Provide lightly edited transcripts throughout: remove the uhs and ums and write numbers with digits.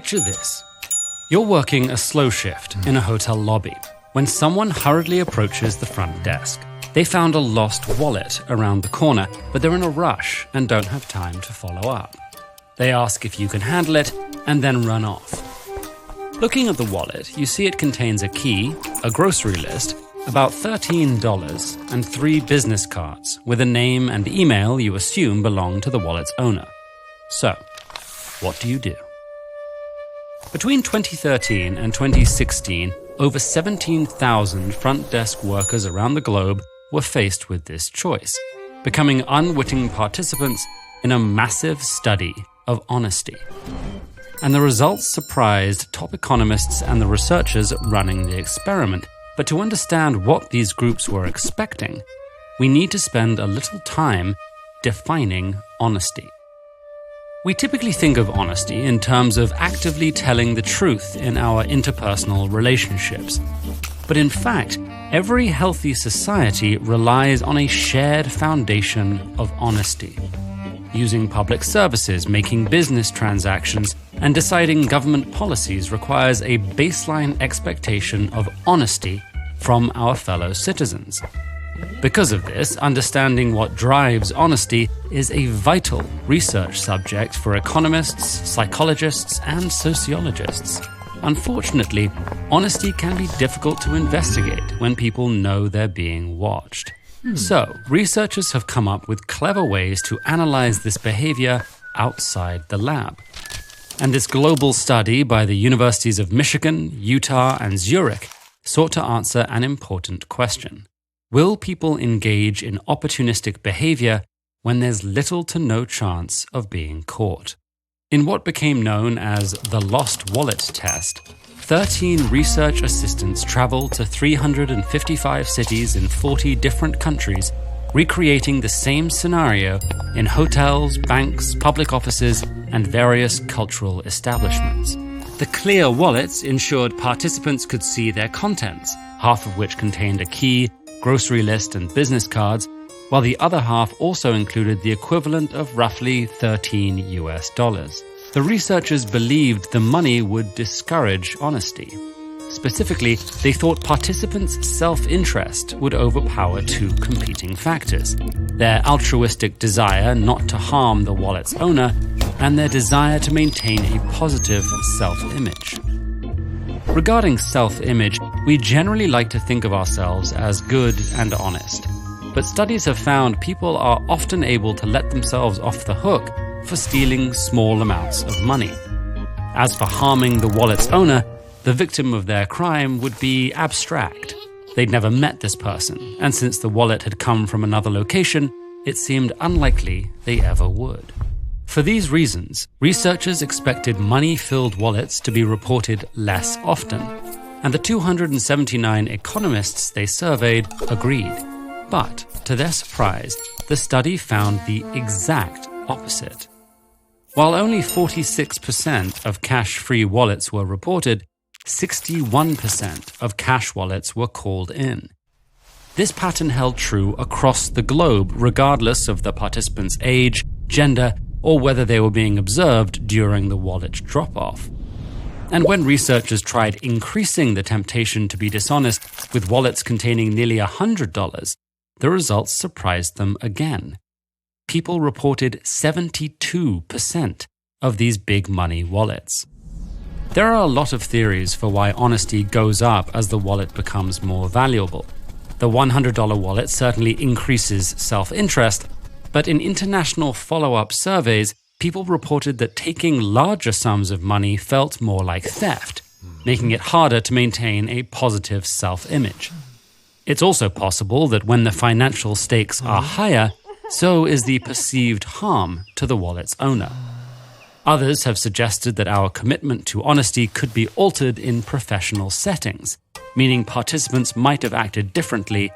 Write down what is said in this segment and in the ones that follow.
Picture this. You're working a slow shift in a hotel lobby when someone hurriedly approaches the front desk. They found a lost wallet around the corner, but they're in a rush and don't have time to follow up. They ask if you can handle it and then run off. Looking at the wallet, you see it contains a key, a grocery list, about $13, and 3 business cards with a name and email you assume belong to the wallet's owner. So, what do you do? Between 2013 and 2016, over 17,000 front desk workers around the globe were faced with this choice, becoming unwitting participants in a massive study of honesty. And the results surprised top economists and the researchers running the experiment. But to understand what these groups were expecting, we need to spend a little time defining honesty. We typically think of honesty in terms of actively telling the truth in our interpersonal relationships. But in fact, every healthy society relies on a shared foundation of honesty. Using public services, making business transactions, and deciding government policies requires a baseline expectation of honesty from our fellow citizens. Because of this, understanding what drives honesty is a vital research subject for economists, psychologists, and sociologists. Unfortunately, honesty can be difficult to investigate when people know they're being watched. So, researchers have come up with clever ways to analyze this behavior outside the lab. And this global study by the universities of Michigan, Utah, and Zurich sought to answer an important question. Will people engage in opportunistic behavior when there's little to no chance of being caught? In what became known as the Lost Wallet Test, 13 research assistants traveled to 355 cities in 40 different countries, recreating the same scenario in hotels, banks, public offices, and various cultural establishments. The clear wallets ensured participants could see their contents, half of which contained a key, grocery list, and business cards, while the other half also included the equivalent of roughly $13. The researchers believed the money would discourage honesty. Specifically, they thought participants' self-interest would overpower 2 competing factors: their altruistic desire not to harm the wallet's owner and their desire to maintain a positive self-image. Regarding self-image, we generally like to think of ourselves as good and honest. But studies have found people are often able to let themselves off the hook for stealing small amounts of money. As for harming the wallet's owner, the victim of their crime would be abstract. They'd never met this person, and since the wallet had come from another location, it seemed unlikely they ever would. For these reasons, researchers expected money-filled wallets to be reported less often, and the 279 economists they surveyed agreed. But, to their surprise, the study found the exact opposite. While only 46% of cash-free wallets were reported, 61% of cash wallets were called in. This pattern held true across the globe, regardless of the participants' age, gender, or whether they were being observed during the wallet drop-off. And when researchers tried increasing the temptation to be dishonest with wallets containing nearly $100, the results surprised them again. People reported 72% of these big money wallets. There are a lot of theories for why honesty goes up as the wallet becomes more valuable. The $100 wallet certainly increases self-interest, but in international follow-up surveys, people reported that taking larger sums of money felt more like theft, making it harder to maintain a positive self-image. It's also possible that when the financial stakes are higher, so is the perceived harm to the wallet's owner. Others have suggested that our commitment to honesty could be altered in professional settings, meaning participants might have acted differently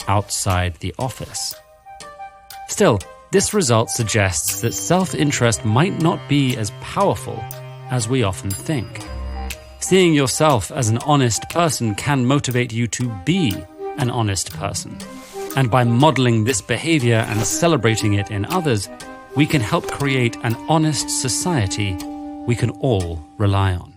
outside the office. Still, this result suggests that self-interest might not be as powerful as we often think. Seeing yourself as an honest person can motivate you to be an honest person. And by modeling this behavior and celebrating it in others, we can help create an honest society we can all rely on.